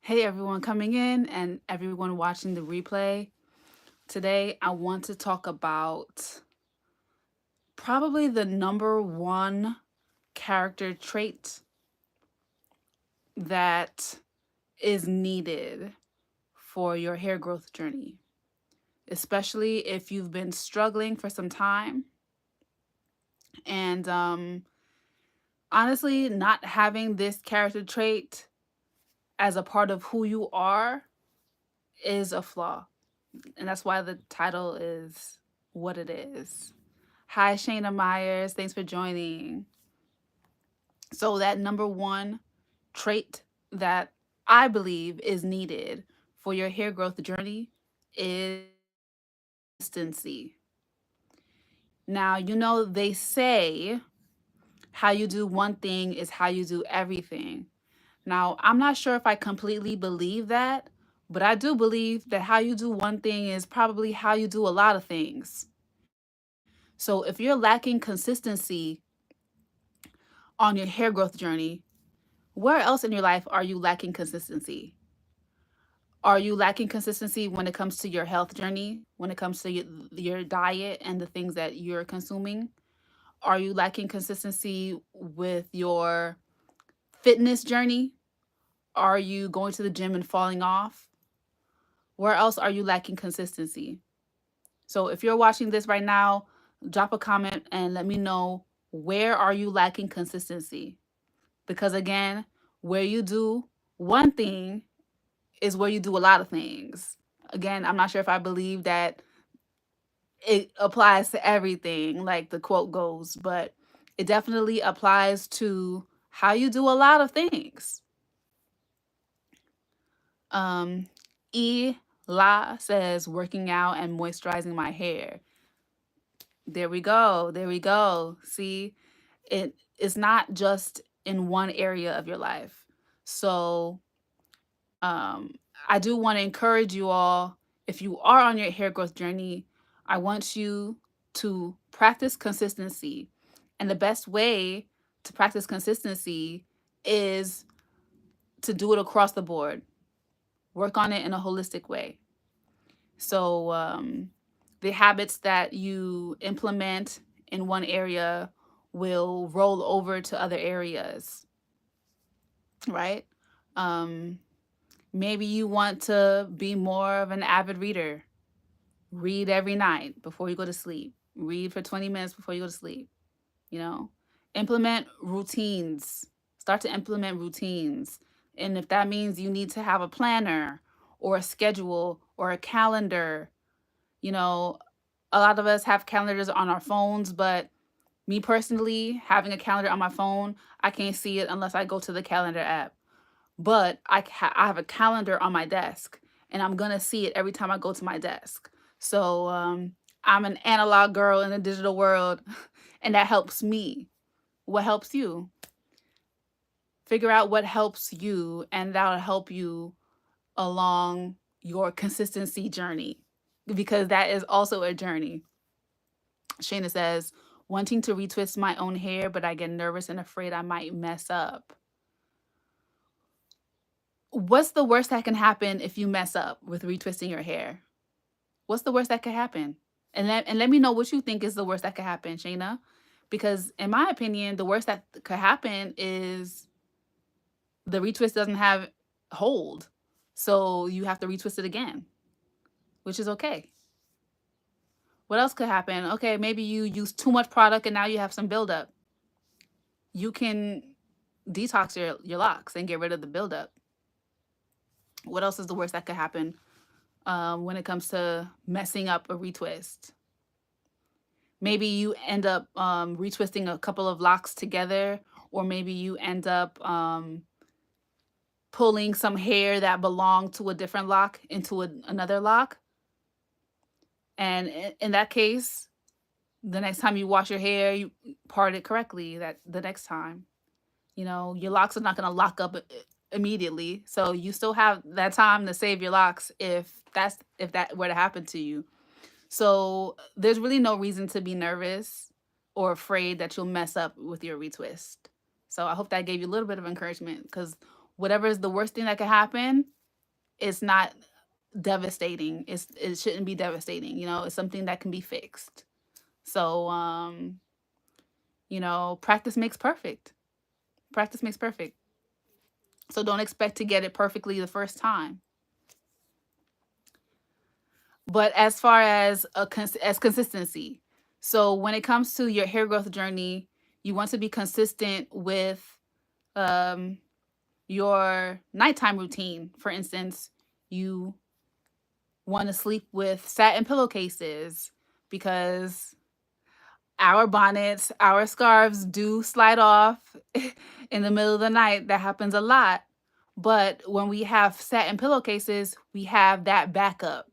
Hey everyone coming in and everyone watching the replay. Today I want to talk about probably the number one character trait that is needed for your hair growth journey, especially if you've been struggling for some time and honestly not having this character trait as a part of who you are is a flaw. And that's why the title is what it is. Hi, Shayna Myers. Thanks for joining. So, that number one trait that I believe is needed for your hair growth journey is consistency. Now, they say how you do one thing is how you do everything. Now, I'm not sure if I completely believe that, but I do believe that how you do one thing is probably how you do a lot of things. So if you're lacking consistency on your hair growth journey, where else in your life are you lacking consistency? Are you lacking consistency when it comes to your health journey, when it comes to your diet and the things that you're consuming? Are you lacking consistency with your fitness journey? Are you going to the gym and falling off? Where else are you lacking consistency? So if you're watching this right now, drop a comment and let me know, where are you lacking consistency? Because again, where you do one thing is where you do a lot of things. Again, I'm not sure if I believe that it applies to everything, like the quote goes, but it definitely applies to how you do a lot of things. Um, E. La says working out and moisturizing my hair. There we go. There we go. See, it's not just in one area of your life. So um, I do want to encourage you all, if you are on your hair growth journey, I want you to practice consistency. And the best way to practice consistency is to do it across the board. Work on it in a holistic way. So the habits that you implement in one area will roll over to other areas, right? Um, Maybe you want to be more of an avid reader. Read every night before you go to sleep. Read for 20 minutes before you go to sleep. You know, implement routines. Start to implement routines. And if that means you need to have a planner or a schedule or a calendar, you know, a lot of us have calendars on our phones, but me personally, having a calendar on my phone, I can't see it unless I go to the calendar app. But I have a calendar on my desk, and I'm gonna see it every time I go to my desk. So I'm an analog girl in a digital world, and that helps me. What helps you? Figure out what helps you, and that'll help you along your consistency journey, because that is also a journey. Shayna says, wanting to retwist my own hair, but I get nervous and afraid I might mess up. What's the worst that can happen if you mess up with retwisting your hair? What's the worst that could happen? And let me know what you think is the worst that could happen, Shayna. Because in my opinion, the worst that could happen is the retwist doesn't have hold. So you have to retwist it again, which is okay. What else could happen? Okay, maybe you use too much product and now you have some buildup. You can detox your locks and get rid of the buildup. What else is the worst that could happen when it comes to messing up a retwist? Maybe you end up retwisting a couple of locks together, or maybe you end up pulling some hair that belonged to a different lock into another lock. And in that case, the next time you wash your hair, you part it correctly that the next time. Your locks are not going to lock up immediately. So you still have that time to save your locks if that were to happen to you. So there's really no reason to be nervous or afraid that you'll mess up with your retwist. So I hope that gave you a little bit of encouragement, because whatever is the worst thing that could happen, it's not devastating. It shouldn't be devastating. It's something that can be fixed. So practice makes perfect. Practice makes perfect. So don't expect to get it perfectly the first time. But as far as consistency, so when it comes to your hair growth journey, you want to be consistent with your nighttime routine. For instance, you want to sleep with satin pillowcases, because our bonnets, our scarves do slide off in the middle of the night. That happens a lot. But when we have satin pillowcases, we have that backup,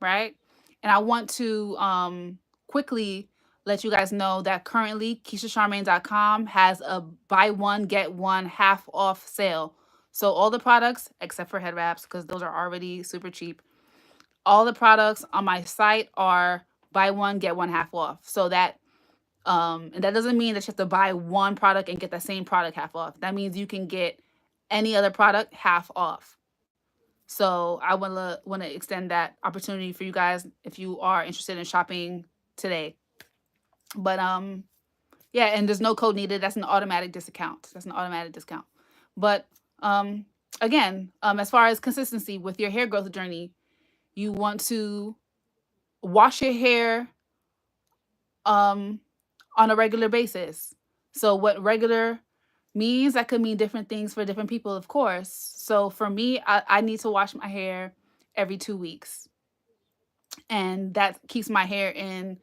right? And I want to quickly let you guys know that currently KeishaCharmaine.com has a buy one, get one half off sale. So all the products, except for head wraps, because those are already super cheap, all the products on my site are buy one, get one half off. So that and that doesn't mean that you have to buy one product and get the same product half off. That means you can get any other product half off. So I want to extend that opportunity for you guys if you are interested in shopping today. But yeah, and there's no code needed. That's an automatic discount. But again, as far as consistency with your hair growth journey, you want to wash your hair on a regular basis. So what regular means, that could mean different things for different people, of course. So for me, I need to wash my hair every 2 weeks. And that keeps my hair in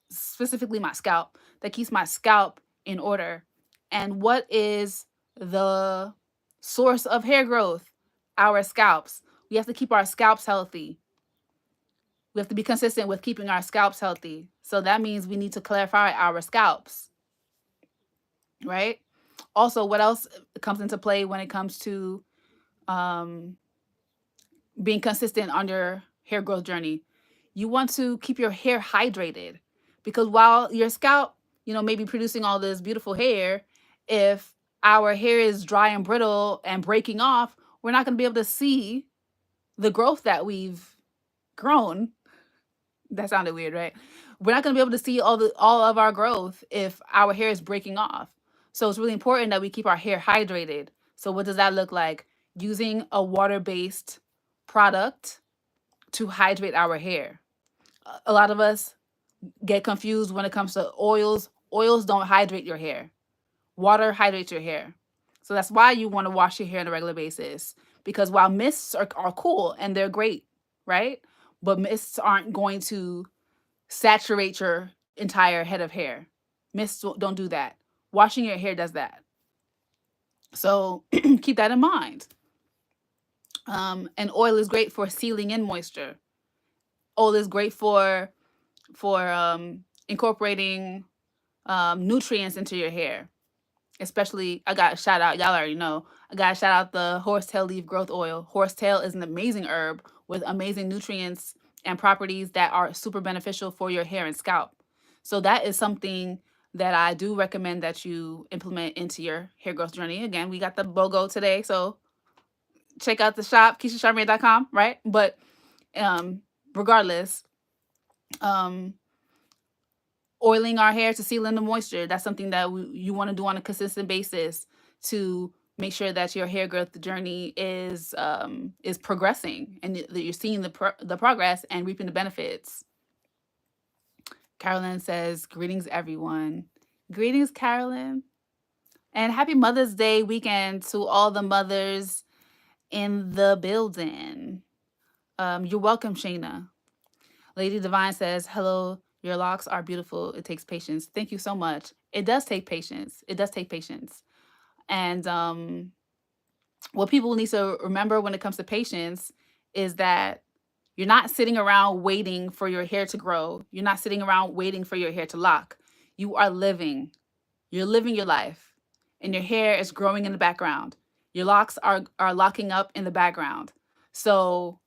specifically my scalp. That keeps my scalp in order. And what is the source of hair growth? Our scalps. We have to keep our scalps healthy. We have to be consistent with keeping our scalps healthy. So that means we need to clarify our scalps, right? Also, what else comes into play when it comes to being consistent on your hair growth journey? You want to keep your hair hydrated, because while your scalp, may be producing all this beautiful hair, if our hair is dry and brittle and breaking off, we're not going to be able to see the growth that we've grown. That sounded weird, right? We're not going to be able to see all of our growth if our hair is breaking off. So it's really important that we keep our hair hydrated. So what does that look like? Using a water-based product to hydrate our hair. A lot of us get confused when it comes to oils. Oils don't hydrate your hair. Water hydrates your hair. So that's why you want to wash your hair on a regular basis. Because while mists are cool and they're great, right? But mists aren't going to saturate your entire head of hair. Mists don't do that. Washing your hair does that. So keep that in mind. And oil is great for sealing in moisture. Oil is great for incorporating nutrients into your hair. Especially, I got a shout out, y'all already know, I got to shout out the horsetail leaf growth oil. Horsetail is an amazing herb with amazing nutrients and properties that are super beneficial for your hair and scalp. So that is something that I do recommend that you implement into your hair growth journey. Again, we got the BOGO today, so check out the shop, KeishaCharmaine.com, right? But regardless, oiling our hair to seal in the moisture, that's something that you want to do on a consistent basis to make sure that your hair growth journey is progressing and that you're seeing the progress and reaping the benefits. Carolyn says, greetings, everyone. Greetings, Carolyn. And happy Mother's Day weekend to all the mothers in the building. You're welcome, Shayna. Lady Divine says, hello, your locks are beautiful. It takes patience. Thank you so much. It does take patience. And what people need to remember when it comes to patience is that you're not sitting around waiting for your hair to grow. You're not sitting around waiting for your hair to lock. You are living. You're living your life. And your hair is growing in the background. Your locks are locking up in the background. So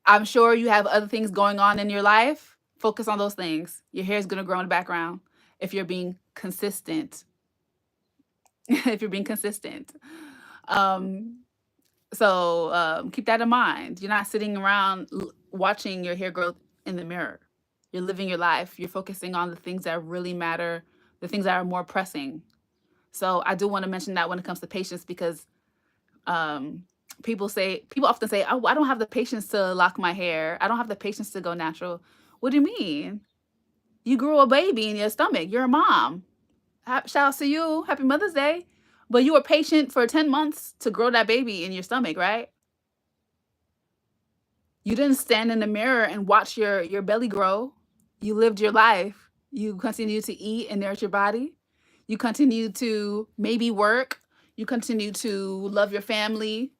I'm sure you have other things going on in your life, Focus on those things. Your hair is going to grow in the background if you're being consistent. If you're being consistent. Um, so keep that in mind. You're not sitting around watching your hair growth in the mirror. You're living your life. You're focusing on the things that really matter, the things that are more pressing. So I do want to mention that when it comes to patience, because um, people often say, "Oh, I don't have the patience to lock my hair. I don't have the patience to go natural." What do you mean? You grew a baby in your stomach. You're a mom. Shout out to you. Happy Mother's Day. But you were patient for 10 months to grow that baby in your stomach, right? You didn't stand in the mirror and watch your belly grow. You lived your life. You continue to eat and nourish your body. You continue to maybe work. You continue to love your family.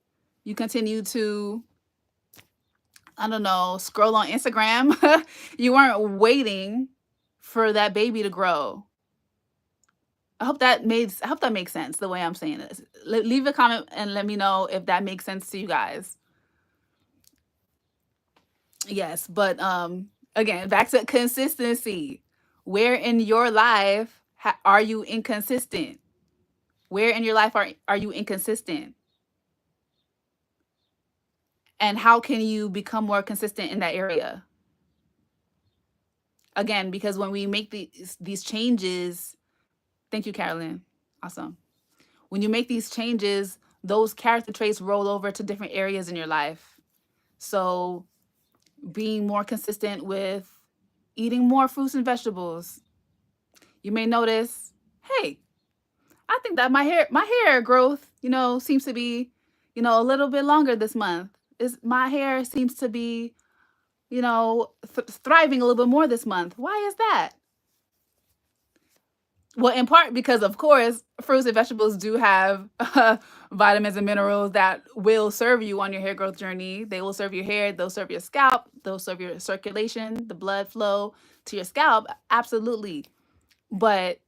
You continue to, I don't know, scroll on Instagram. You weren't waiting for that baby to grow. I hope that makes sense the way I'm saying this. Leave a comment and let me know if that makes sense to you guys. Yes, but again, back to consistency. Where in your life are you inconsistent? Where in your life are you inconsistent? And how can you become more consistent in that area? Again, because when we make these changes, thank you, Carolyn. Awesome. When you make these changes, those character traits roll over to different areas in your life. So being more consistent with eating more fruits and vegetables. You may notice, hey, I think that my hair growth, seems to be, a little bit longer this month. Is my hair seems to be, thriving a little bit more this month. Why is that? Well, in part because, of course, fruits and vegetables do have vitamins and minerals that will serve you on your hair growth journey. They will serve your hair, they'll serve your scalp, they'll serve your circulation, the blood flow to your scalp. Absolutely. But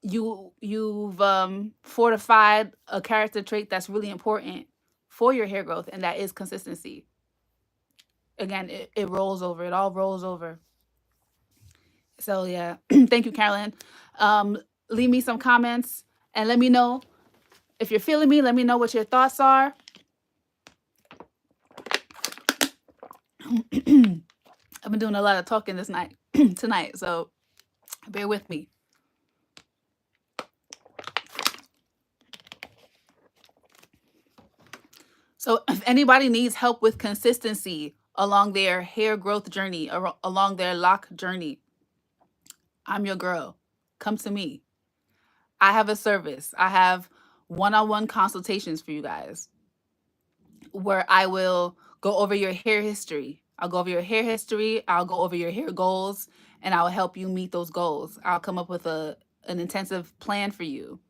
you've fortified a character trait that's really important for your hair growth, and that is consistency. Again, it rolls over. It all rolls over. So yeah, thank you, Carolyn. Um, Leave me some comments and let me know if you're feeling me. Let me know what your thoughts are. I've been doing a lot of talking this night tonight, so bear with me. So if anybody needs help with consistency along their hair growth journey or along their lock journey, I'm your girl. Come to me. I have a service. I have one-on-one consultations for you guys where I will go over your hair history. I'll go over your hair history. I'll go over your hair goals, and I'll help you meet those goals. I'll come up with an intensive plan for you.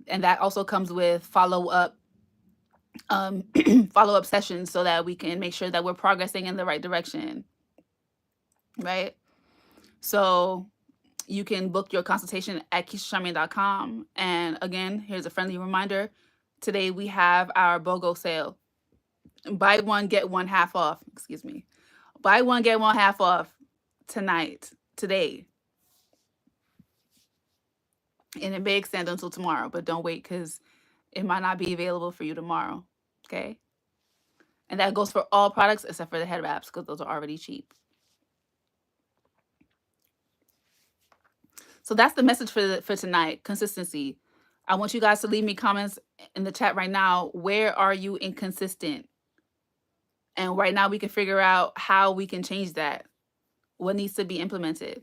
And that also comes with follow-up follow-up sessions so that we can make sure that we're progressing in the right direction. Right? So you can book your consultation at KeishaCharmaine.com. And again, here's a friendly reminder. Today we have our BOGO sale. Buy one, get one half off. Excuse me. Buy one, get one half off today. And it may extend until tomorrow, but don't wait because it might not be available for you tomorrow. Okay? And that goes for all products except for the head wraps because those are already cheap. So that's the message for tonight, consistency. I want you guys to leave me comments in the chat right now. Where are you inconsistent? And right now we can figure out how we can change that. What needs to be implemented?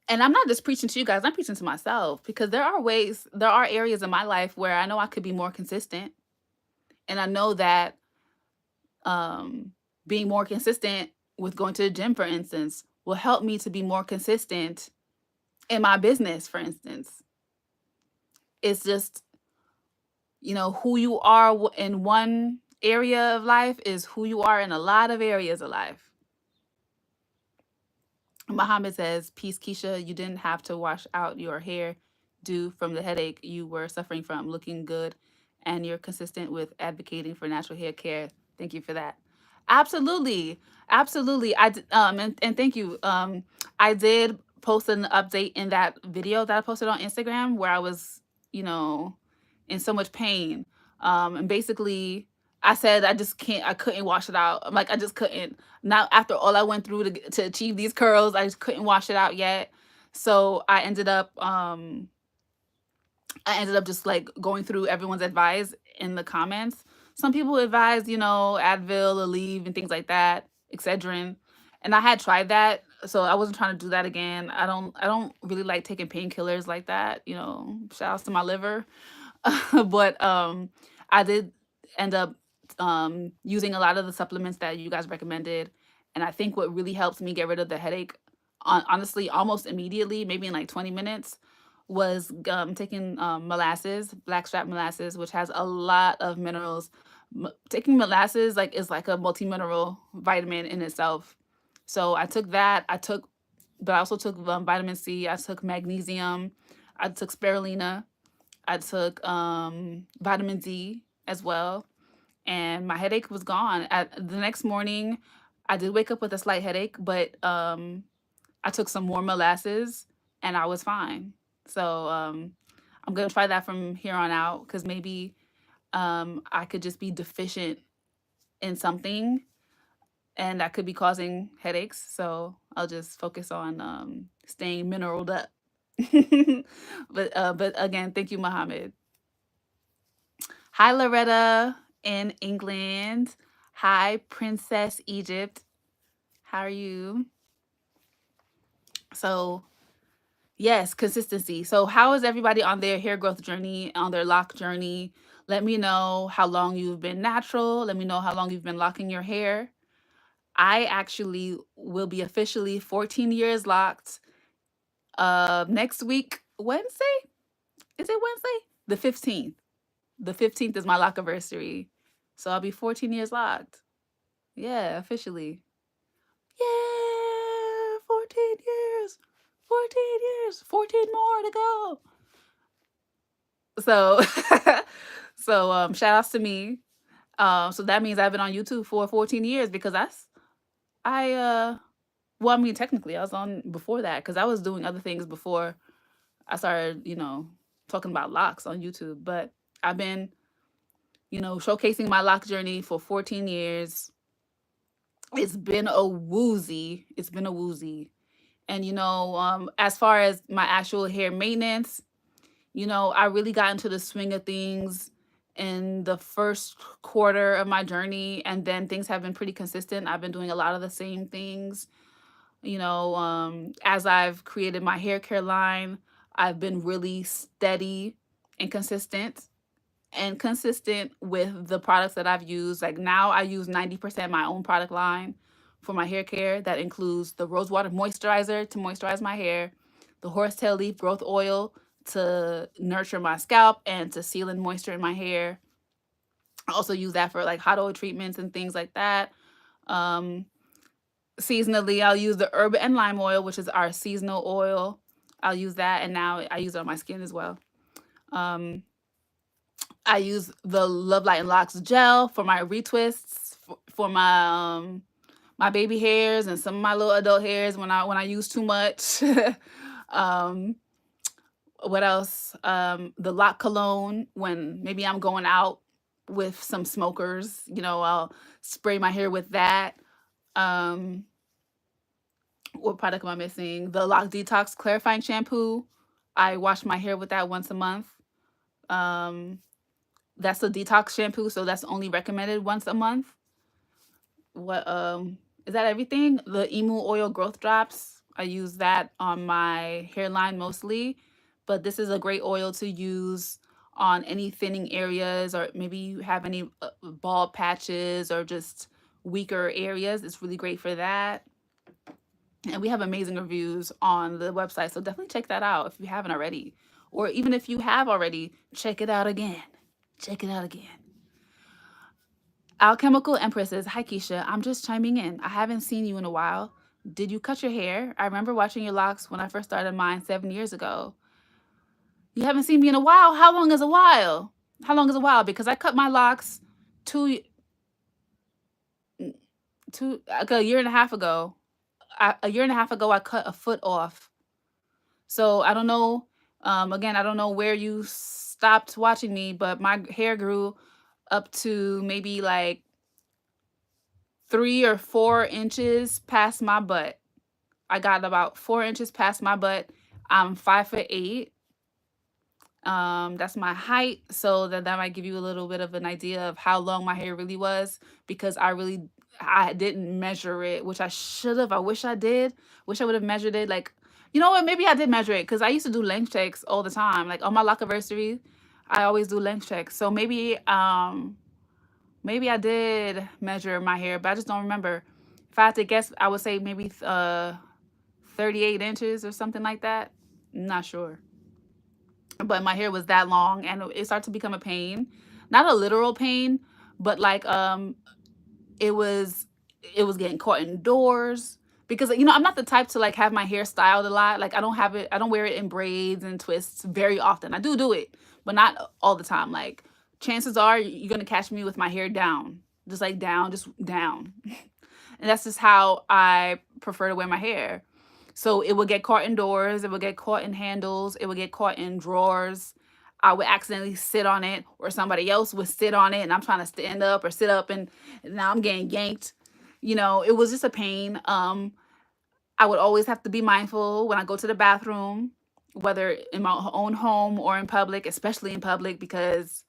And I'm not just preaching to you guys, I'm preaching to myself because there are areas in my life where I know I could be more consistent. And I know that being more consistent with going to the gym, for instance, will help me to be more consistent in my business, for instance. It's just, who you are in one area of life is who you are in a lot of areas of life. Muhammad says, peace, Keisha. You didn't have to wash out your hair due from the headache you were suffering from. Looking good, and you're consistent with advocating for natural hair care. Thank you for that. Absolutely. Absolutely. And thank you. I did post an update in that video that I posted on Instagram where I was, you know, in so much pain. And basically I said I couldn't wash it out. I'm like I just couldn't. Not after all I went through to achieve these curls, I just couldn't wash it out yet. So I ended up just like going through everyone's advice in the comments. Some people advise, Advil, Aleve, and things like that, Excedrin. And I had tried that, so I wasn't trying to do that again. I don't really like taking painkillers like that, shout outs to my liver. But I did end up using a lot of the supplements that you guys recommended. And I think what really helps me get rid of the headache, honestly, almost immediately, maybe in like 20 minutes, was taking molasses, blackstrap molasses, which has a lot of minerals. Taking molasses is like a multi-mineral vitamin in itself. So I took that. But I also took vitamin C. I took magnesium. I took spirulina. I took vitamin D as well, and my headache was gone. At the next morning, I did wake up with a slight headache, but I took some more molasses and I was fine. So I'm gonna try that from here on out because maybe I could just be deficient in something and that could be causing headaches. So I'll just focus on staying mineraled up. But again, thank you, Mohammed. Hi, Loretta in England. Hi, Princess Egypt. How are you? So, yes, consistency. So, how is everybody on their hair growth journey, on their lock journey? Let me know how long you've been natural. Let me know how long you've been locking your hair. I actually will be officially 14 years locked next week, Wednesday. Is it Wednesday? The 15th. The 15th is my lock anniversary. So I'll be 14 years locked. Yeah, officially. Yeah, 14 years. 14 years. 14 more to go. So shout outs to me. So that means I've been on YouTube for 14 years because I well, I mean technically I was on before that because I was doing other things before I started, talking about locks on YouTube. But I've been, showcasing my lock journey for 14 years. It's been a woozy. It's been a woozy. And as far as my actual hair maintenance, I really got into the swing of things in the first quarter of my journey, and then things have been pretty consistent. I've been doing a lot of the same things. As I've created my hair care line, I've been really steady and consistent with the products that I've used. Like now I use 90% my own product line for my hair care. That includes the rosewater moisturizer to moisturize my hair, the horsetail leaf growth oil to nurture my scalp and to seal in moisture in my hair. I also use that for like hot oil treatments and things like that. Um, Seasonally, I'll use the herb and lime oil, which is our seasonal oil. I'll use that, and now I use it on my skin as well. Um, I use the Love Light and Locks gel for my retwists for my baby hairs and some of my little adult hairs when I use too much. um, what else? The Loc cologne when maybe I'm going out with some smokers. I'll spray my hair with that. Um, what product am I missing? The Loc Detox clarifying shampoo. I wash my hair with that once a month. Um, that's a detox shampoo, so that's only recommended once a month. What is that everything? The emu oil growth drops. I use that on my hairline mostly, but this is a great oil to use on any thinning areas or maybe you have any bald patches or just weaker areas. It's really great for that. And we have amazing reviews on the website, so definitely check that out if you haven't already. Or even if you have already, check it out again. Check it out again. Alchemical Empresses. Hi, Keisha. I'm just chiming in. I haven't seen you in a while. Did you cut your hair? I remember watching your locks when I first started mine 7 years ago. You haven't seen me in a while? How long is a while? How long is a while? Because I cut my locks 2 like a year and a half ago. A year and a half ago, I cut a foot off. So I don't know. Again, I don't know where you stopped watching me, but my hair grew up to maybe like 3 or 4 inches past my butt. I got about 4 inches past my butt. I'm 5'8". That's my height, so that might give you a little bit of an idea of how long my hair really was, because I didn't measure it, which I should have. I wish I did. Wish I would have measured it. Like, you know what? Maybe I did measure it, because I used to do length checks all the time. Like on my Lockiversary, I always do length checks. So maybe I did measure my hair, but I just don't remember. If I had to guess, I would say maybe 38 inches or something like that. I'm not sure. But my hair was that long, and it started to become a pain. Not a literal pain, but like it was it was getting caught in doors, because I'm not the type to like have my hair styled a lot. Like I don't wear it in braids and twists very often. I do it, but not all the time. Like chances are you're going to catch me with my hair down, just like down, just down. And that's just how I prefer to wear my hair. So it would get caught in doors, it would get caught in handles, it would get caught in drawers. I would accidentally sit on it, or somebody else would sit on it, and I'm trying to stand up or sit up, and now I'm getting yanked. It was just a pain. I would always have to be mindful when I go to the bathroom, whether in my own home or in public, especially in public, because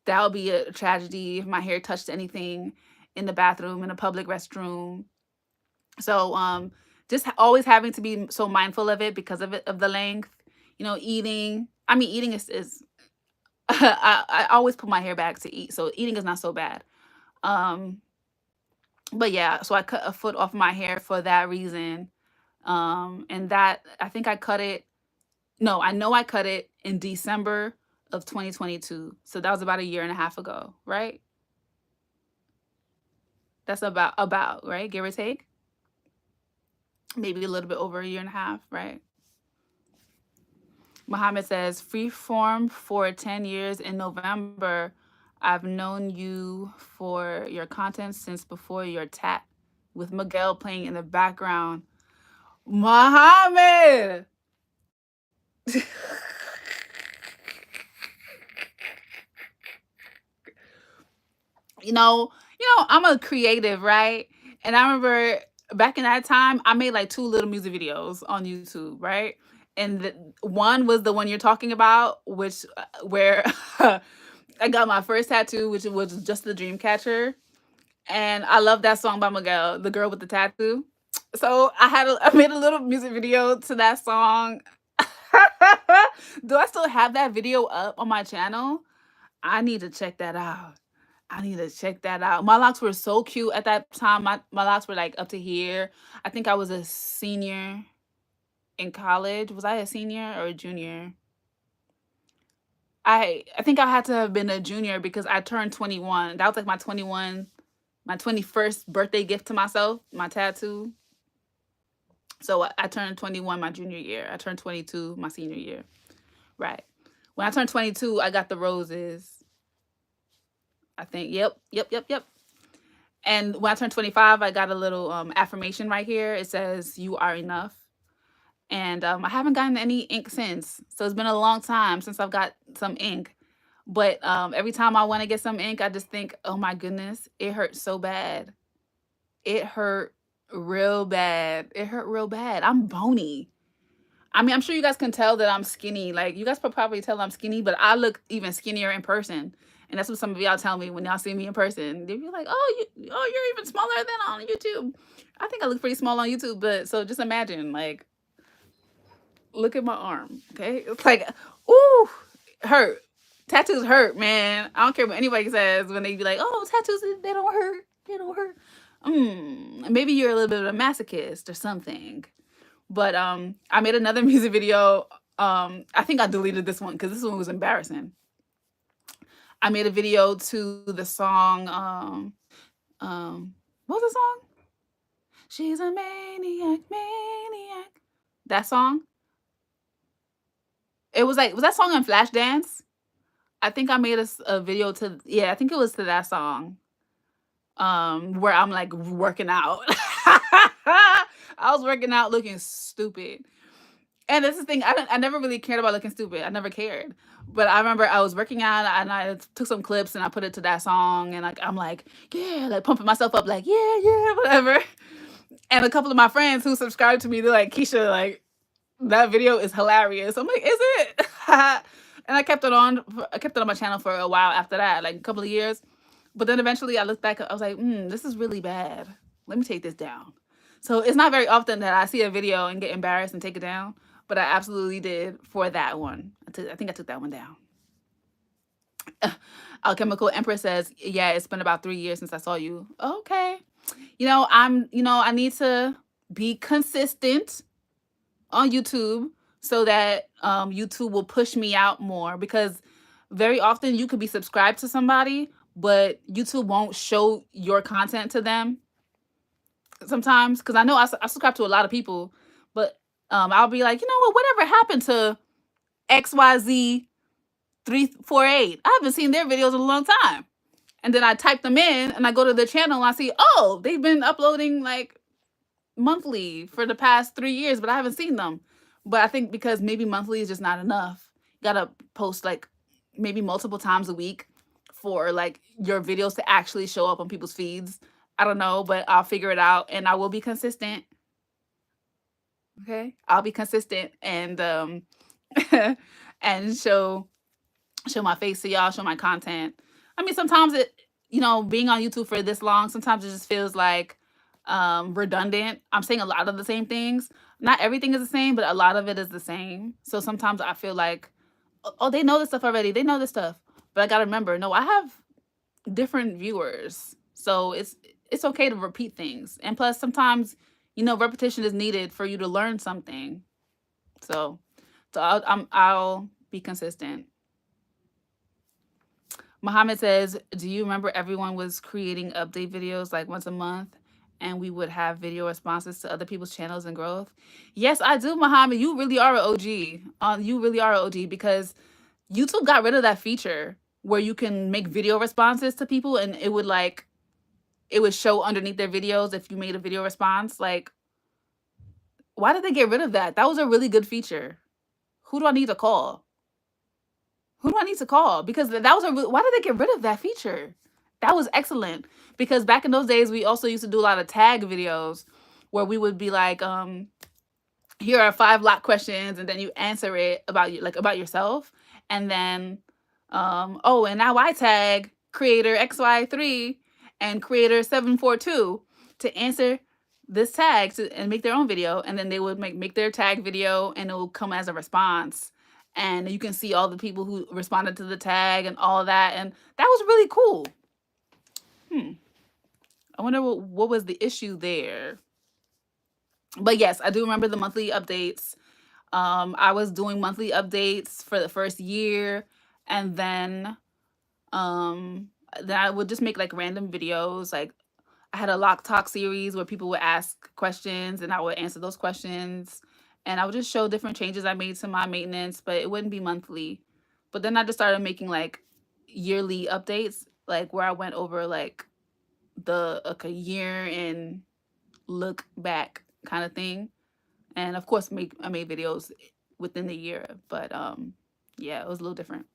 that would be a tragedy if my hair touched anything in the bathroom, in a public restroom. So just always having to be so mindful of it because of the length. Eating. I mean, eating is I always put my hair back to eat, so eating is not so bad. Um, but yeah, so I cut a foot off my hair for that reason. And that I think I cut it. No, I know I cut it in December of 2022. So that was about a year and a half ago, right? That's about right, give or take. Maybe a little bit over a year and a half, right? Muhammad says, freeform for 10 years in November. I've known you for your content since before your tat, with Miguel playing in the background. Muhammad! I'm a creative, right? And I remember back in that time, I made like 2 little music videos on YouTube, right? And one was the one you're talking about, which where I got my first tattoo, which was just the dream catcher. And I love that song by Miguel, the girl with the tattoo. So I made a little music video to that song. Do I still have that video up on my channel? I need to check that out. I need to check that out. My locks were so cute at that time. My locks were like up to here. I think I was a senior in college. Was I a senior or a junior? I think I had to have been a junior because I turned 21. That was like my 21st birthday gift to myself, my tattoo. So I turned 21 my junior year. I turned 22 my senior year. Right. When I turned 22, I got the roses. I think. Yep. And when I turned 25, I got a little affirmation right here. It says, "You are enough." And I haven't gotten any ink since. So it's been a long time since I've got some ink. But every time I want to get some ink, I just think, oh my goodness, it hurts so bad. It hurt real bad. It hurt real bad. I'm bony. I mean, I'm sure you guys can tell that I'm skinny. Like, you guys could probably tell I'm skinny, but I look even skinnier in person. And that's what some of y'all tell me when y'all see me in person. They'll be like, oh, you're even smaller than on YouTube. I think I look pretty small on YouTube, but so just imagine, like, look at my arm, okay? It's like, ooh, hurt. Tattoos hurt, man. I don't care what anybody says when they be like, oh, tattoos, they don't hurt. They don't hurt. Maybe you're a little bit of a masochist or something. But I made another music video. I think I deleted this one because this one was embarrassing. I made a video to the song. What was the song? She's a maniac. That song. It was that song on Flashdance? I think I made a video to, yeah, I think it was to that song. where I'm like working out. I was working out looking stupid. And this is the thing, I never really cared about looking stupid. I never cared. But I remember I was working out and I took some clips and I put it to that song and like I'm like, yeah, like pumping myself up, like, yeah, whatever. And a couple of my friends who subscribed to me, they're like, Keisha, like, that video is hilarious. I'm like, is it? And I kept it on. I kept it on my channel for a while after that, like a couple of years. But then eventually I looked back. I was like, this is really bad. Let me take this down. So it's not very often that I see a video and get embarrassed and take it down. But I absolutely did for that one. I think I took that one down. Alchemical Empress says, yeah, it's been about 3 years since I saw you. Okay. I need to be consistent on YouTube so that YouTube will push me out more, because very often you could be subscribed to somebody, but YouTube won't show your content to them sometimes. Because I know I subscribe to a lot of people, but I'll be like, you know what, whatever happened to XYZ348? I haven't seen their videos in a long time. And then I type them in and I go to their channel and I see, oh, they've been uploading like monthly for the past 3 years, but I haven't seen them. But I think because maybe monthly is just not enough. You gotta post like maybe multiple times a week for like your videos to actually show up on people's feeds. I don't know, but I'll figure it out and I will be consistent. Okay, I'll be consistent and and show my face to y'all, show my content. I mean, sometimes being on YouTube for this long, sometimes it just feels like redundant. I'm saying a lot of the same things. Not everything is the same, but a lot of it is the same. So sometimes I feel like, oh, they know this stuff already. They know this stuff. But I got to remember, no, I have different viewers. So it's okay to repeat things. And plus, sometimes, repetition is needed for you to learn something. So I'll be consistent. Muhammad says, do you remember everyone was creating update videos like once a month and we would have video responses to other people's channels and growth? Yes, I do, Muhammad. You really are an OG. You really are an OG, because YouTube got rid of that feature where you can make video responses to people and it would show underneath their videos if you made a video response. Like, why did they get rid of that? That was a really good feature. Who do I need to call? Because that was why did they get rid of that feature? That was excellent. Because back in those days, we also used to do a lot of tag videos where we would be like, here are 5 lock questions, and then you answer it about yourself. And then, and now I tag creator XY3 and creator 742 to answer this tag and make their own video. And then they would make their tag video and it will come as a response. And you can see all the people who responded to the tag and all that. And that was really cool. I wonder what was the issue there. But yes, I do remember the monthly updates. I was doing monthly updates for the first year. And then I would just make like random videos. Like I had a Loc Talk series where people would ask questions and I would answer those questions. And I would just show different changes I made to my maintenance, but it wouldn't be monthly. But then I just started making like yearly updates, like where I went over like a year and look back kind of thing. And of course, I made videos within the year, but yeah, it was a little different.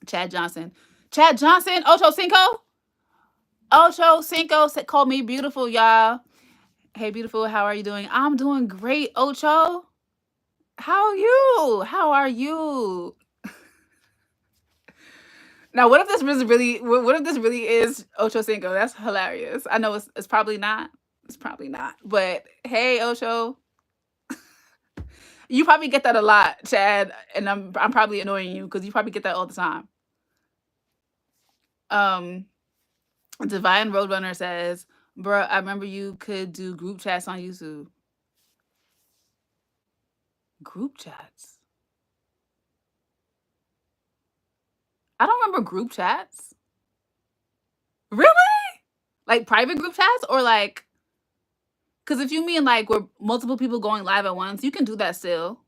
Chad Johnson, Ocho Cinco called me beautiful, y'all. Hey, beautiful, how are you doing? I'm doing great, Ocho. How are you? Now, what if this really is Ocho Cinco? That's hilarious. I know it's probably not. It's probably not. But hey, Ocho. You probably get that a lot, Chad, and I'm probably annoying you because you probably get that all the time. Divine Roadrunner says, bruh, I remember you could do group chats on YouTube. Group chats? I don't remember group chats. Really? Like private group chats or like... Because if you mean like where multiple people going live at once, you can do that still.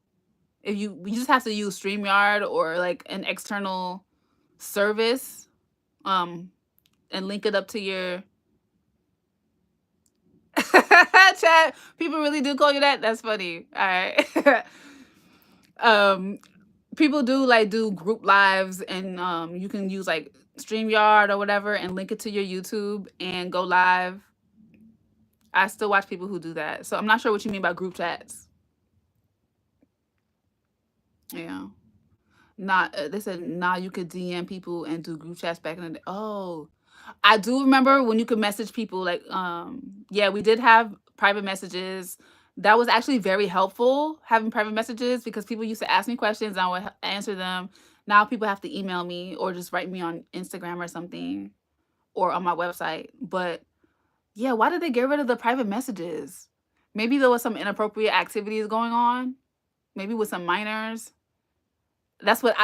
If you just have to use StreamYard or like an external service and link it up to your Chat, people really do call you that? That's funny. All right. um, people do like do group lives, and you can use like StreamYard or whatever and link it to your YouTube and go live. I still watch people who do that. So I'm not sure what you mean by group chats. Yeah. Not they said nah, you could DM people and do group chats back in the day. Oh, I do remember when you could message people like yeah, we did have private messages. That was actually very helpful, having private messages, because people used to ask me questions and I would answer them. Now people have to email me or just write me on Instagram or something, or on my website. But yeah, why did they get rid of the private messages? Maybe there was some inappropriate activities going on, maybe with some minors. That's what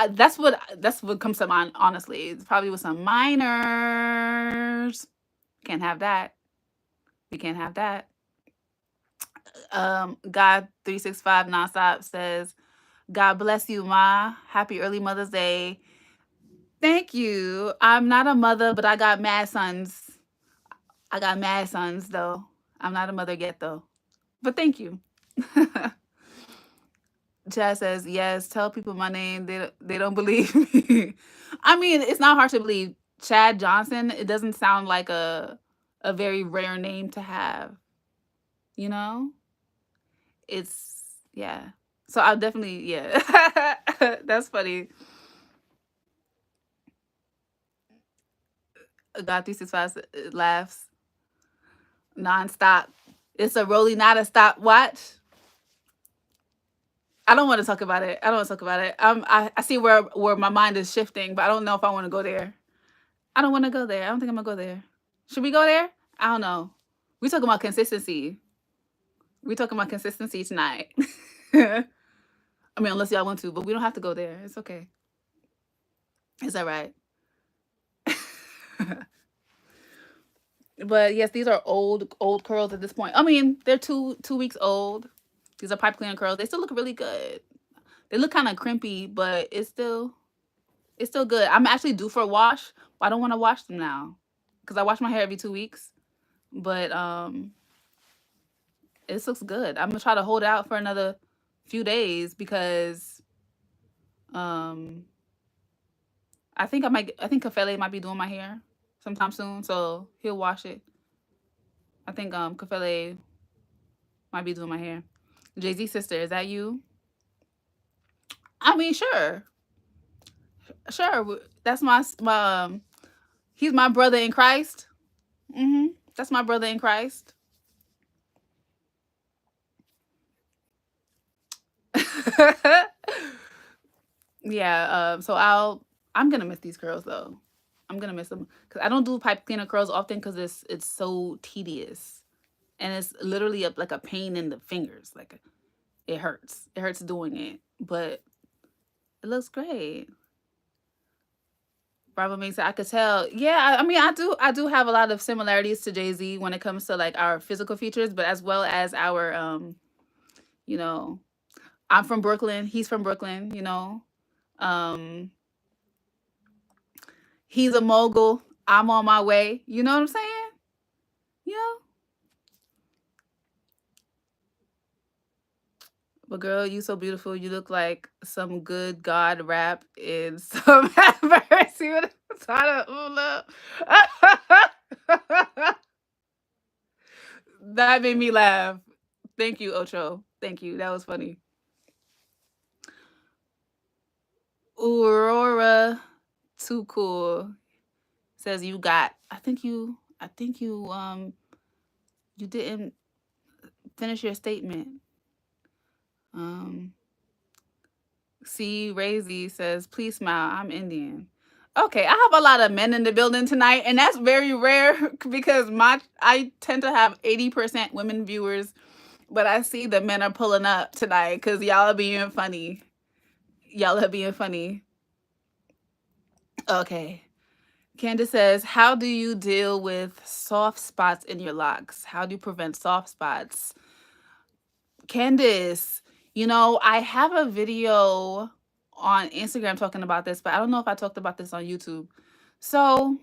comes to mind, honestly. It's probably with some minors. Can't have that. We can't have that. God 365 nonstop says, God bless you, Ma. Happy early Mother's Day. Thank you. I'm not a mother, but I got mad sons. I got mad sons though. I'm not a mother yet though. But thank you. Chad says, yes, tell people my name. They don't believe me. I mean, it's not hard to believe. Chad Johnson, it doesn't sound like a very rare name to have, you know? It's yeah. So I'll definitely yeah. That's funny. God 365 laughs nonstop. It's a rolling, not a stopwatch. I don't want to talk about it. I don't want to talk about it. I see where my mind is shifting, but I don't know if I want to go there. I don't want to go there. I don't think I'm gonna go there. Should we go there? I don't know. We talking about consistency. We talking about consistency tonight. I mean, unless y'all want to, but we don't have to go there. It's okay. It's all right. But yes, these are old curls at this point. I mean, they're 2 weeks old. These are pipe cleaner curls. They still look really good. They look kind of crimpy, but it's still good. I'm actually due for a wash, but I don't want to wash them now because I wash my hair every 2 weeks. But this looks good. I'm gonna try to hold out for another few days because um I think Kafele might be doing my hair sometime soon, so he'll wash it. I think Kafele might be doing my hair. Jay-Z sister, is that you? I mean, sure. Sure. That's my he's my brother in Christ. That's my brother in Christ. Yeah, so I'm gonna miss these curls though. I'm gonna miss them because I don't do pipe cleaner curls often because it's so tedious, and it's literally like a pain in the fingers. Like it hurts. It hurts doing it, but it looks great. Bravo makes it. I could tell. Yeah, I mean, I do have a lot of similarities to Jay-Z when it comes to like our physical features, but as well as our you know, I'm from Brooklyn. He's from Brooklyn. Um, he's a mogul. I'm on my way. You know what I'm saying? You know. But girl, you so beautiful. You look like some good God rap in some mercy with a ton of ooh, look. That made me laugh. Thank you, Ocho. Thank you. That was funny. Aurora, too cool. Says you got. I think you didn't finish your statement. Um, C Razy says, please smile. I'm Indian. Okay, I have a lot of men in the building tonight, and that's very rare because I tend to have 80% women viewers, but I see the men are pulling up tonight because y'all are being funny. Y'all are being funny. Okay. Candace says, how do you deal with soft spots in your locks? How do you prevent soft spots? Candace, I have a video on Instagram talking about this, but I don't know if I talked about this on YouTube. So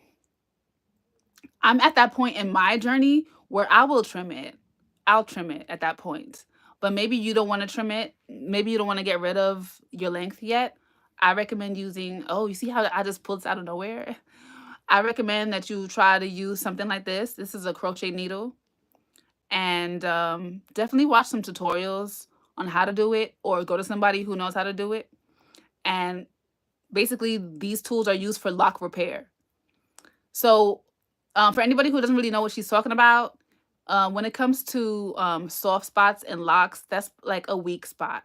I'm at that point in my journey where I will trim it. I'll trim it at that point. But maybe you don't want to trim it. Maybe you don't want to get rid of your length yet. I recommend using, oh, you see how I just pulled this out of nowhere? I recommend that you try to use something like this. This is a crochet needle. And definitely watch some tutorials on how to do it, or go to somebody who knows how to do it. And basically, these tools are used for lock repair. So for anybody who doesn't really know what she's talking about, when it comes to soft spots and locks, that's like a weak spot.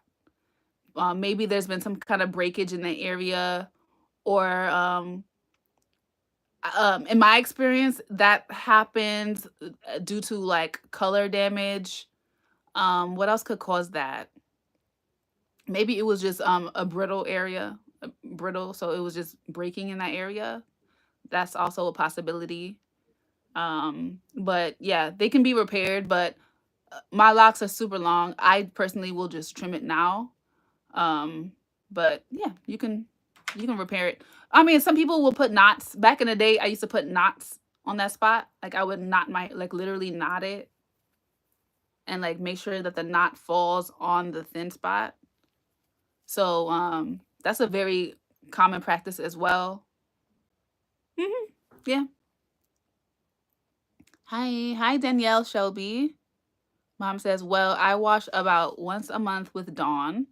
Maybe there's been some kind of breakage in the area, or in my experience, that happens due to like color damage. What else could cause that? Maybe it was just a brittle area, brittle, so it was just breaking in that area. That's also a possibility. But yeah, they can be repaired, but my locks are super long. I personally will just trim it now. But yeah, you can repair it. I mean, some people will put knots. Back in the day, I used to put knots on that spot. Like I would knot my, like literally knot it, and like make sure that the knot falls on the thin spot. So that's a very common practice as well. Yeah. Hi Danielle Shelby. Mom says, well, I wash about once a month with Dawn,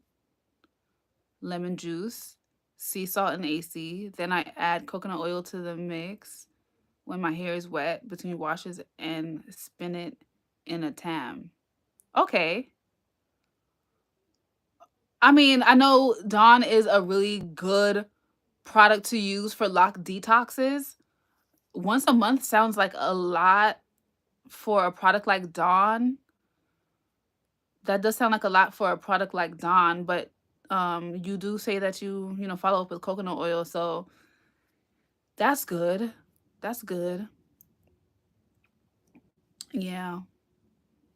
lemon juice, sea salt, and AC. Then I add coconut oil to the mix when my hair is wet between washes and spin it in a tam. Okay. I mean, I know Dawn is a really good product to use for lock detoxes. Once a month sounds like a lot for a product like Dawn. That does sound like a lot for a product like Dawn, but you do say that you follow up with coconut oil, so that's good. That's good. Yeah.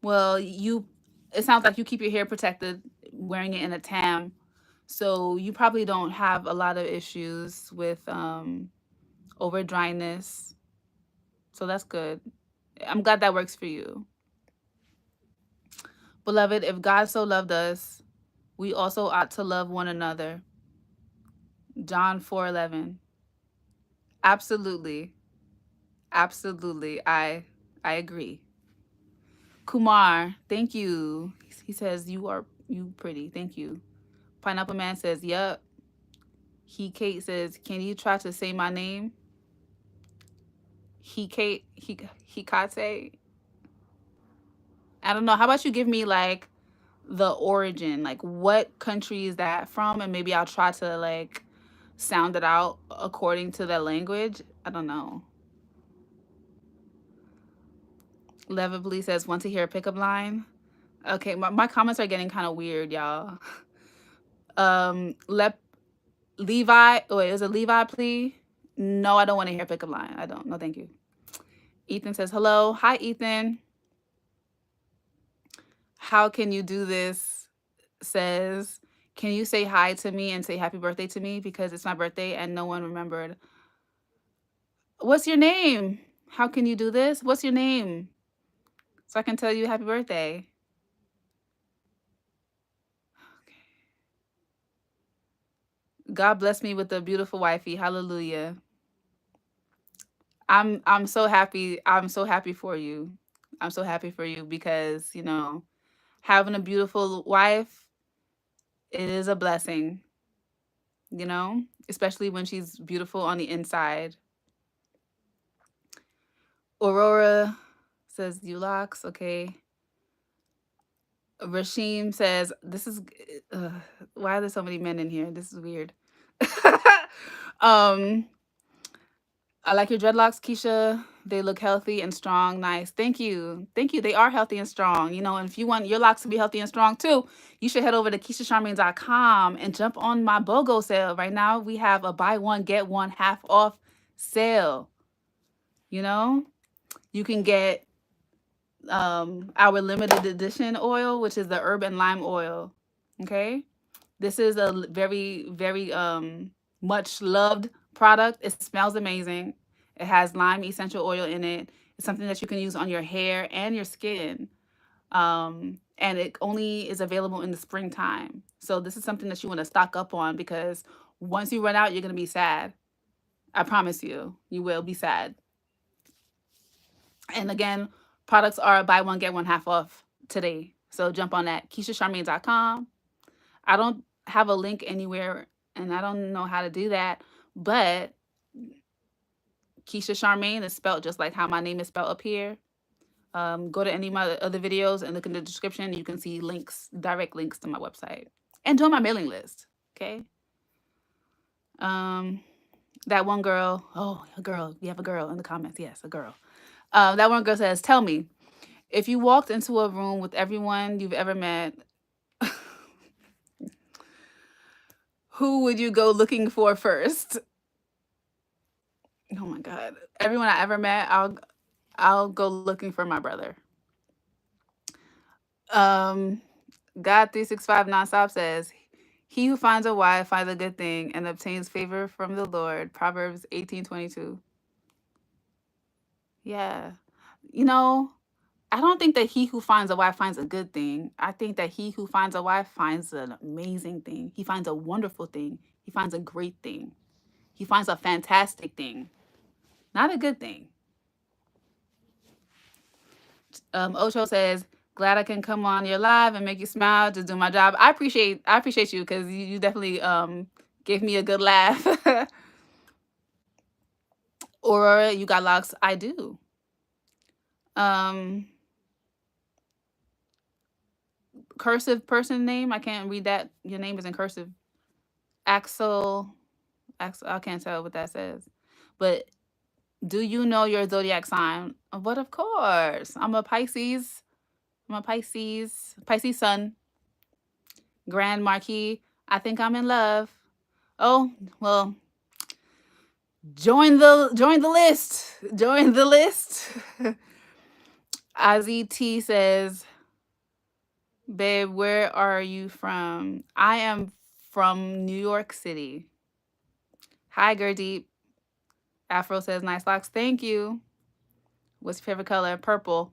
Well, it sounds like you keep your hair protected wearing it in a tam, so you probably don't have a lot of issues with over dryness. So that's good. I'm glad that works for you. Beloved, if God so loved us, we also ought to love one another. John 4:11. Absolutely. Absolutely. I agree. Kumar, thank you. He says you pretty. Thank you. Pineapple Man says, "Yup." Kate says, "Can you try to say my name?" Kate, Hikate. I don't know. How about you give me like the origin? Like what country is that from? And maybe I'll try to like sound it out according to the language. I don't know. Levably says, want to hear a pickup line? Okay, my comments are getting kind of weird, y'all. Levi, wait, is it Levi plea? No, I don't want to hear a pickup line. I don't. No, thank you. Ethan says, hello. Hi, Ethan. How can you do this? Says, can you say hi to me and say happy birthday to me? Because it's my birthday and no one remembered. What's your name? How can you do this? What's your name? So I can tell you happy birthday. God bless me with a beautiful wifey. Hallelujah. I'm so happy. I'm so happy for you. I'm so happy for you because, having a beautiful wife, it is a blessing, especially when she's beautiful on the inside. Aurora says, you locks, okay. Rashim says, this is, why are there so many men in here? This is weird. I like your dreadlocks, Keisha. They look healthy and strong. Nice. Thank you. Thank you. They are healthy and strong. And if you want your locks to be healthy and strong too, you should head over to KeishaCharmaine.com and jump on my BOGO sale. Right now, we have a buy one, get one half off sale. You can get our limited edition oil, which is the herb and lime oil. Okay. This is a very, very much loved product. It smells amazing. It has lime essential oil in it. It's something that you can use on your hair and your skin. And it only is available in the springtime. So this is something that you want to stock up on, because once you run out, you're going to be sad. I promise you, you will be sad. And again, products are buy one, get one half off today. So jump on that, KeishaCharmaine.com. I don't have a link anywhere, and I don't know how to do that, but Keisha Charmaine is spelled just like how my name is spelled up here. Go to any of my other videos and look in the description. You can see links, direct links to my website, and join my mailing list. Okay. That one girl. Oh, a girl. We have a girl in the comments. Yes, a girl. That one girl says, "Tell me, if you walked into a room with everyone you've ever met, who would you go looking for first?" Oh my God. Everyone I ever met, I'll go looking for my brother. God 365 nonstop says, "He who finds a wife finds a good thing and obtains favor from the Lord." Proverbs 18:22. Yeah. You know, I don't think that he who finds a wife finds a good thing. I think that he who finds a wife finds an amazing thing. He finds a wonderful thing. He finds a great thing. He finds a fantastic thing, not a good thing. Ocho says, "Glad I can come on your live and make you smile. Just do my job." I appreciate you, because you definitely gave me a good laugh. Or you got locks. I do. Cursive person name. I can't read that. Your name is in cursive. Axel. I can't tell what that says. But do you know your zodiac sign? But of course, I'm a Pisces. Pisces sun. Grand Marquis. I think I'm in love. Oh, well, join the list. Join the list. Ozzy T says, "Babe, where are you from?" I am from New York City. Hi, Gurdeep. Afro says, "Nice locks." Thank you. What's your favorite color? Purple.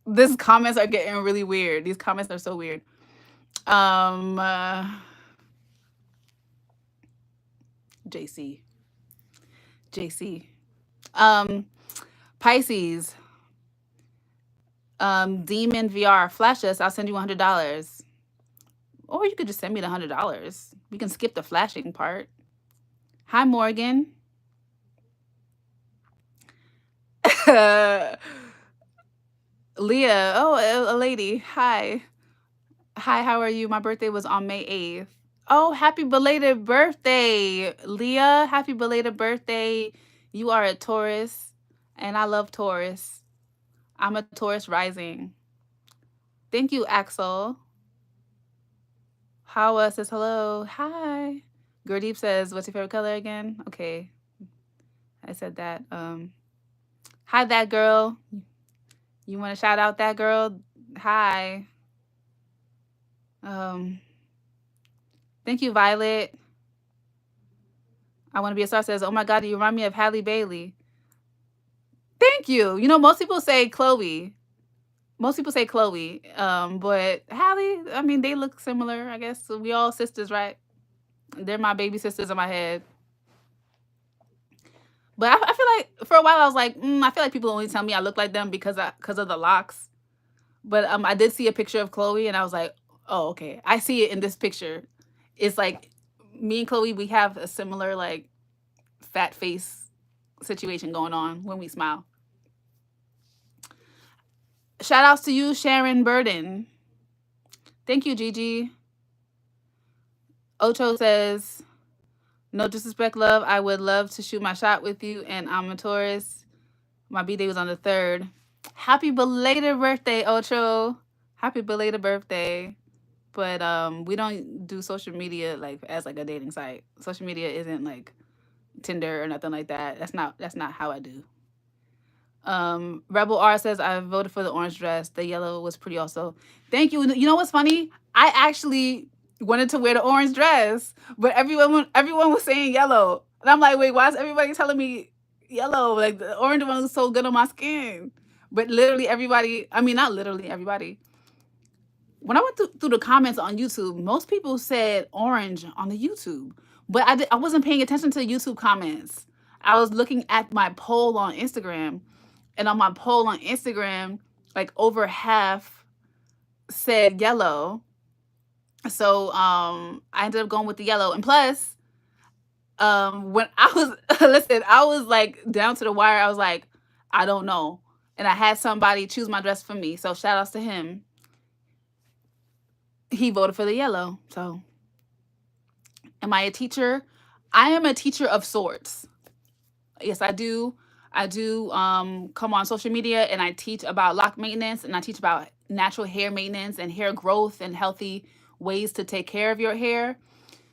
These comments are getting really weird. These comments are so weird. JC. Pisces. Demon VR. Flash us. I'll send you $100. Or you could just send me the $100. We can skip the flashing part. Hi, Morgan. Leah. Oh, a lady. Hi. Hi, how are you? My birthday was on May 8th. Oh, happy belated birthday, Leah. Happy belated birthday. You are a Taurus, and I love Taurus. I'm a Taurus rising. Thank you, Axel. Hawa says hello. Hi. Gurdeep says, "What's your favorite color again?" Okay. I said that. Hi, that girl. You want to shout out that girl? Hi. Thank you, Violet. I want to be a star says, "Oh my God, you remind me of Halle Bailey." Thank you. You know, most people say Chloe. But Halle, I mean, they look similar, I guess. So we all sisters, right? They're my baby sisters in my head. But I feel like for a while I was like, I feel like people only tell me I look like them because of the locks. But I did see a picture of Chloe, and I was like, oh, okay. I see it in this picture. It's like me and Chloe, we have a similar like fat face situation going on when we smile. Shout outs to you, Sharon Burden. Thank you, Gigi. Ocho says, "No disrespect, love. I would love to shoot my shot with you, and I'm a Taurus. My B-day was on the 3rd. Happy belated birthday, Ocho. Happy belated birthday." But we don't do social media like as like a dating site. Social media isn't like Tinder or nothing like that. That's not how I do. Rebel R says, "I voted for the orange dress. The yellow was pretty also." Thank you. You know what's funny? I actually wanted to wear the orange dress, but everyone was saying yellow. And I'm like, wait, why is everybody telling me yellow? Like the orange one looks so good on my skin. But literally everybody, I mean, not literally everybody. When I went through the comments on YouTube, most people said orange on the YouTube, but I wasn't paying attention to YouTube comments. I was looking at my poll on Instagram, and on my poll on Instagram, like over half said yellow. So I ended up going with the yellow. And plus, when I was listen, I was like down to the wire. I was like, I don't know. And I had somebody choose my dress for me. So shout outs to him. He voted for the yellow. So am I a teacher? I am a teacher of sorts. Yes, I do. I do come on social media and I teach about lock maintenance, and I teach about natural hair maintenance and hair growth and healthy ways to take care of your hair.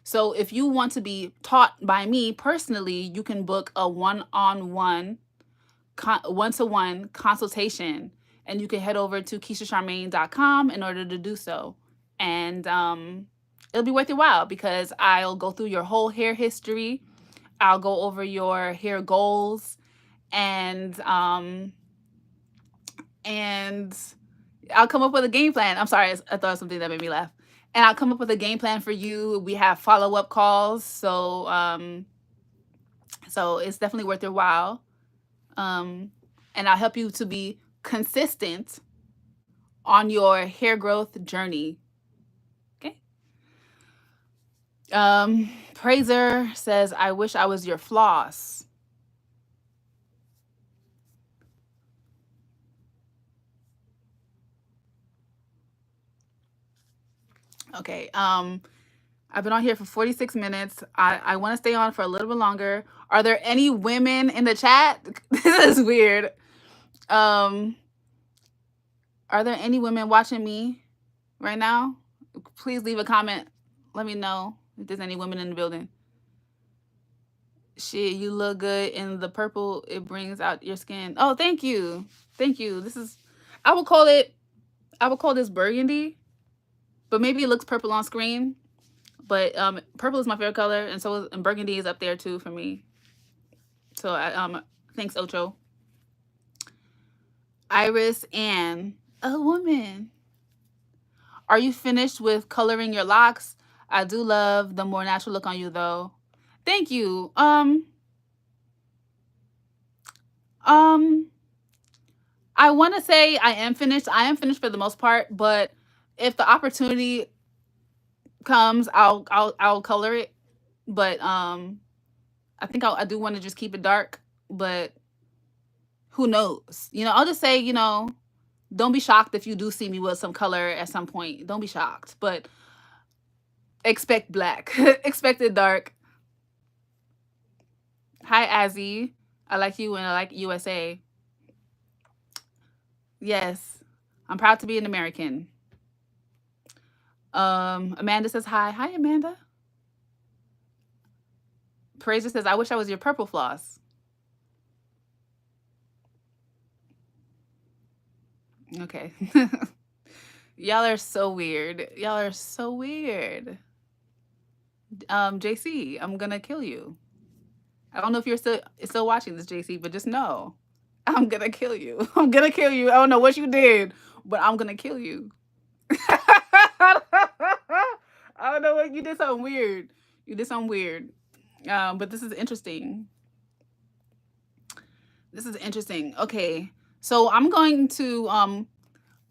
So if you want to be taught by me personally, you can book a one-on-one, one-to-one consultation, and you can head over to KeishaCharmaine.com in order to do so. And it'll be worth your while because I'll go through your whole hair history. I'll go over your hair goals, and I'll come up with a game plan. I'm sorry, I thought of something that made me laugh. And I'll come up with a game plan for you. We have follow-up calls, so so it's definitely worth your while. And I'll help you to be consistent on your hair growth journey. Okay. Praiser says, I wish I was your floss. Okay. I've been on here for 46 minutes. I want to stay on for a little bit longer. Are there any women in the chat? This is weird. Are there any women watching me right now? Please leave a comment. Let me know if there's any women in the building. Shit, you look good in the purple. It brings out your skin. Oh, thank you. Thank you. This is, I would call this burgundy, but maybe it looks purple on screen. But purple is my favorite color, and burgundy is up there too for me. So thanks, Ocho. Iris Ann, a woman. Are you finished with coloring your locks? I do love the more natural look on you, though. Thank you. I want to say I am finished. I am finished for the most part, but if the opportunity comes, I'll color it. But I think I do want to just keep it dark, but who knows? I'll just say, don't be shocked if you do see me with some color at some point. Don't be shocked, but expect black. Expect it dark. Hi, Azzy. I like you and I like USA. Yes, I'm proud to be an American. Amanda says hi. Hi, Amanda. Praiser says, I wish I was your purple floss. Okay. Y'all are so weird. Y'all are so weird. JC, I'm gonna kill you. I don't know if you're still watching this, JC, but just know I'm gonna kill you. I'm gonna kill you. I don't know what you did, but I'm gonna kill you. I don't know what you did. Something weird. You did something weird. But this is interesting. This is interesting. Okay, so I'm going to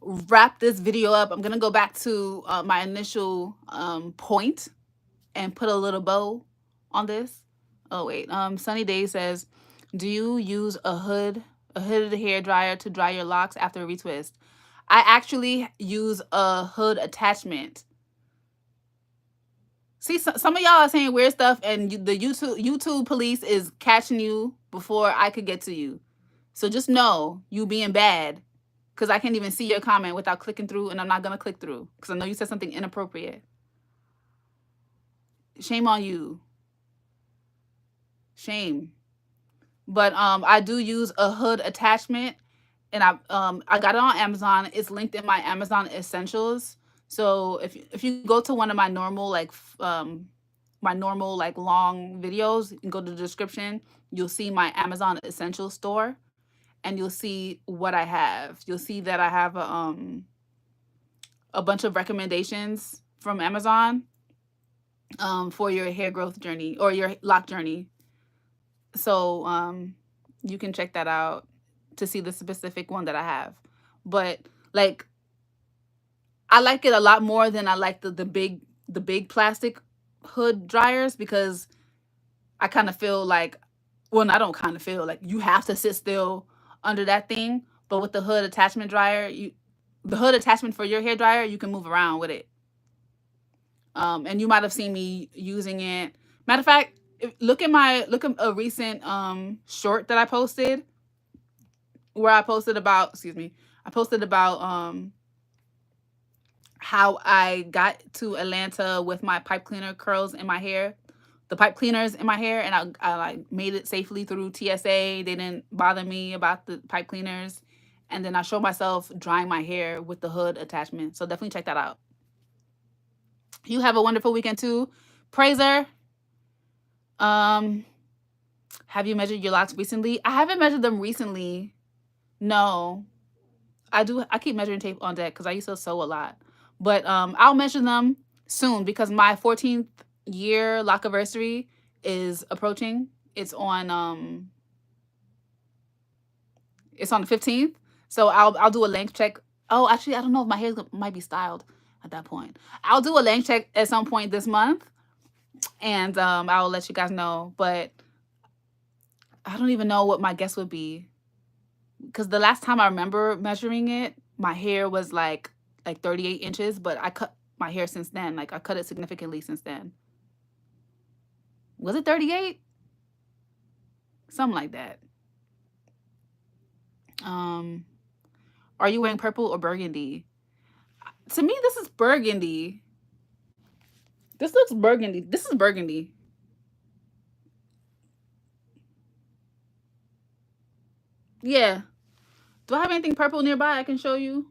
wrap this video up. I'm gonna go back to my initial point and put a little bow on this. Oh wait, Sunny Day says, do you use a hooded hair dryer to dry your locks after a retwist? I actually use a hood attachment. See, some of y'all are saying weird stuff, and the YouTube police is catching you before I could get to you. So just know you being bad, because I can't even see your comment without clicking through, and I'm not gonna click through because I know you said something inappropriate. Shame on you. Shame. But I do use a hood attachment, and I got it on Amazon. It's linked in my Amazon Essentials. So if you go to one of my normal long videos, you can go to the description. You'll see my Amazon Essentials store, and you'll see what I have. You'll see that I have a bunch of recommendations from Amazon for your hair growth journey or your lock journey. So you can check that out to see the specific one that I have. But like, I like it a lot more than I like the big plastic hood dryers, because I kind of feel like, well, I don't kind of feel like you have to sit still under that thing. But with the hood attachment dryer, the hood attachment for your hair dryer, you can move around with it. And you might have seen me using it. Matter of fact, look at a recent short that I posted, where I posted about, how I got to Atlanta with my pipe cleaner curls in my hair, the pipe cleaners in my hair, and I like made it safely through TSA. They didn't bother me about the pipe cleaners. And then I showed myself drying my hair with the hood attachment. So definitely check that out. You have a wonderful weekend too. Praiser, have you measured your locks recently? I haven't measured them recently. No. I keep measuring tape on deck because I used to sew a lot. But I'll measure them soon, because my 14th year lockiversary is approaching. It's on the 15th. So I'll do a length check. Oh, actually, I don't know if my hair might be styled at that point. I'll do a length check at some point this month, and I'll let you guys know. But I don't even know what my guess would be, because the last time I remember measuring it, my hair was like 38 inches, but I cut my hair since then. Like, I cut it significantly since then. Was it 38? Something like that. Are you wearing purple or burgundy? To me, this is burgundy. This looks burgundy. This is burgundy. Yeah. Do I have anything purple nearby I can show you?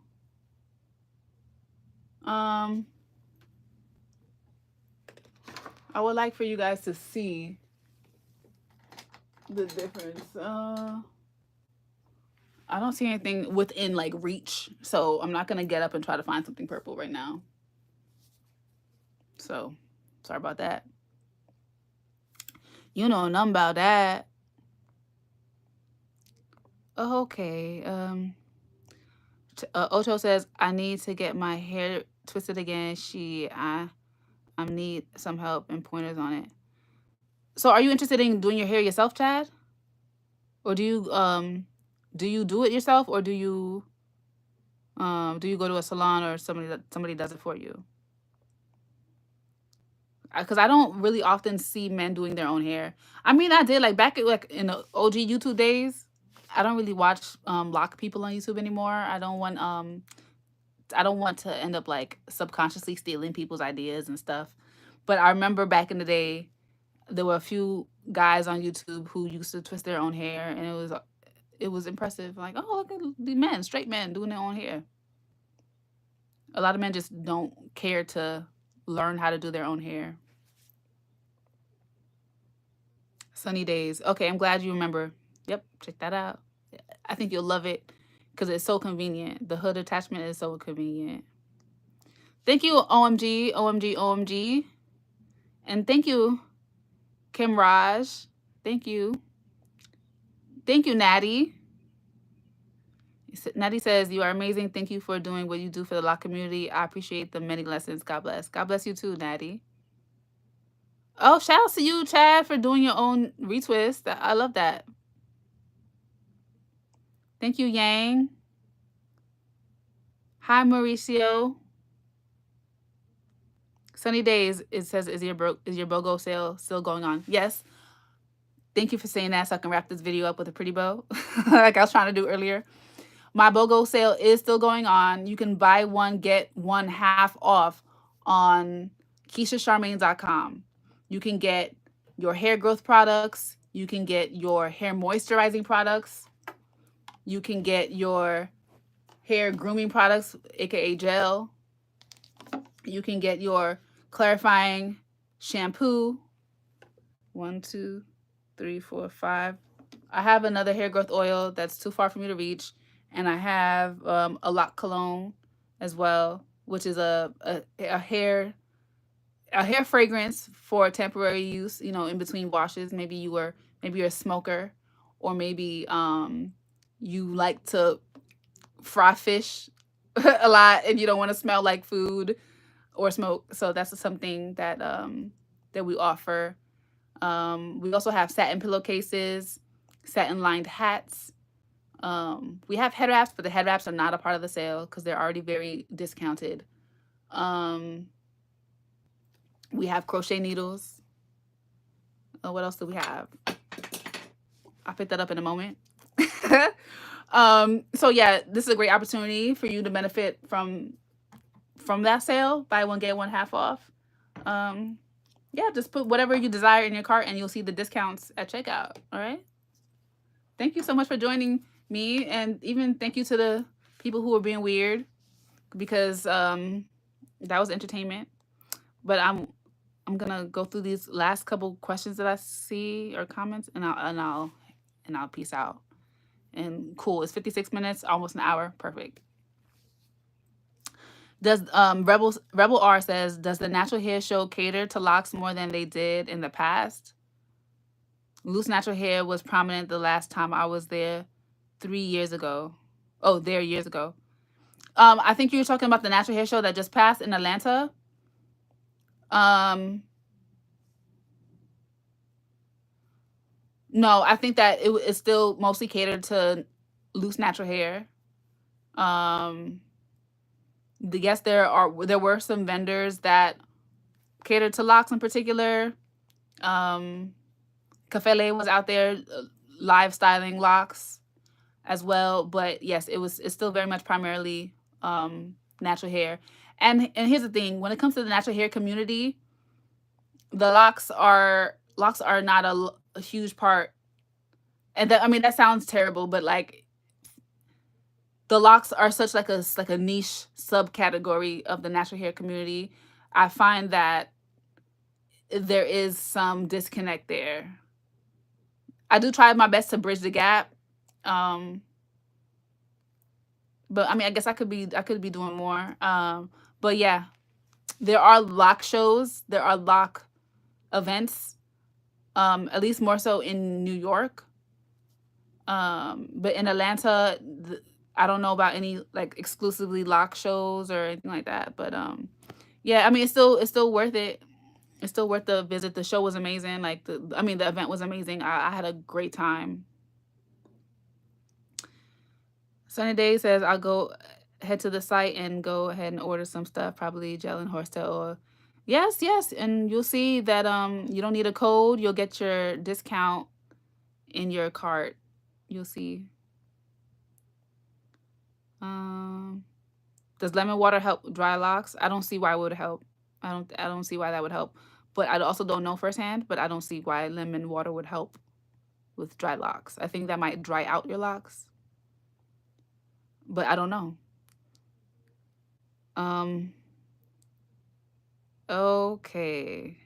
I would like for you guys to see the difference. I don't see anything within like reach, so I'm not gonna get up and try to find something purple right now. So sorry about that. You know nothing about that. Okay. Ocho says, I need to get my hair twisted again. I need some help and pointers on it. So are you interested in doing your hair yourself, Chad? Or do you do it yourself, or do you go to a salon, or somebody does it for you? Because I don't really often see men doing their own hair. I mean, I did like back in the OG YouTube days. I don't really watch lock people on YouTube anymore. I don't want to end up like subconsciously stealing people's ideas and stuff. But I remember back in the day, there were a few guys on YouTube who used to twist their own hair, and it was impressive. Like, oh, look at the men, straight men doing their own hair. A lot of men just don't care to learn how to do their own hair. Sunny days. Okay, I'm glad you remember. Yep, check that out. I think you'll love it because it's so convenient. The hood attachment is so convenient. Thank you, OMG, OMG, OMG. And thank you, Kim Raj. Thank you. Thank you, Natty. Natty says, you are amazing. Thank you for doing what you do for the lock community. I appreciate the many lessons. God bless. God bless you too, Natty. Oh, shout out to you, Chad, for doing your own retwist. I love that. Thank you, Yang. Hi, Mauricio. Sunny days. It says, is your BOGO sale still going on? Yes. Thank you for saying that, so I can wrap this video up with a pretty bow, like I was trying to do earlier. My BOGO sale is still going on. You can buy one, get one half off on KeishaCharmaine.com. You can get your hair growth products. You can get your hair moisturizing products. You can get your hair grooming products, aka gel. You can get your clarifying shampoo. 1, 2, 3, 4, 5. I have another hair growth oil that's too far for me to reach, and I have a Loc cologne as well, which is a hair fragrance for temporary use. You know, in between washes. Maybe you're a smoker, or maybe you like to fry fish a lot and you don't want to smell like food or smoke. So that's something that we offer. We also have satin pillowcases, satin lined hats. We have head wraps, but the head wraps are not a part of the sale because they're already very discounted. Um, we have crochet needles. What else do we have? I'll pick that up in a moment. So yeah, this is a great opportunity for you to benefit from that sale. Buy one get one half off. Um, yeah, just put whatever you desire in your cart and you'll see the discounts at checkout. All right. Thank you so much for joining me, and even thank you to the people who were being weird, because that was entertainment. But I'm gonna go through these last couple questions that I see or comments, and I'll peace out. And cool, it's 56 minutes, almost an hour, perfect. Does Rebel R says, does the natural hair show cater to locks more than they did in the past? Loose natural hair was prominent the last time I was there 3 years ago. Oh, there years ago. I think you were talking about the natural hair show that just passed in Atlanta. No, I think that it's still mostly catered to loose natural hair. Yes, there were some vendors that catered to locks in particular. Kafele was out there live styling locks as well, but yes, it's still very much primarily natural hair. And here's the thing: when it comes to the natural hair community, the locks are not a huge part. And I mean, that sounds terrible, but like, the locks are such like a niche subcategory of the natural hair community. I find that there is some disconnect there. I do try my best to bridge the gap. But I mean, I guess I could be doing more. But yeah, there are lock shows, there are lock events, at least more so in New York. But in Atlanta, I don't know about any like exclusively lock shows or anything like that. But yeah, I mean, it's still worth it. It's still worth the visit. The show was amazing. Like the event was amazing. I had a great time. Sunny Day says, I'll go head to the site and go ahead and order some stuff, probably gel and horsetail oil. Yes, yes. And you'll see that you don't need a code. You'll get your discount in your cart. You'll see. Does lemon water help dry locks? I don't see why it would help. I don't see why that would help. But I also don't know firsthand, but I don't see why lemon water would help with dry locks. I think that might dry out your locks. But I don't know. Okay.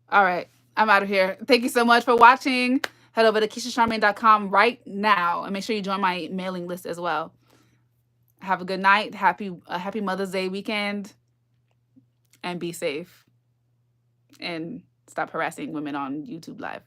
All right. I'm out of here. Thank you so much for watching. Head over to KeishaCharmaine.com right now and make sure you join my mailing list as well. Have a good night. Happy Mother's Day weekend. And be safe. And stop harassing women on YouTube Live.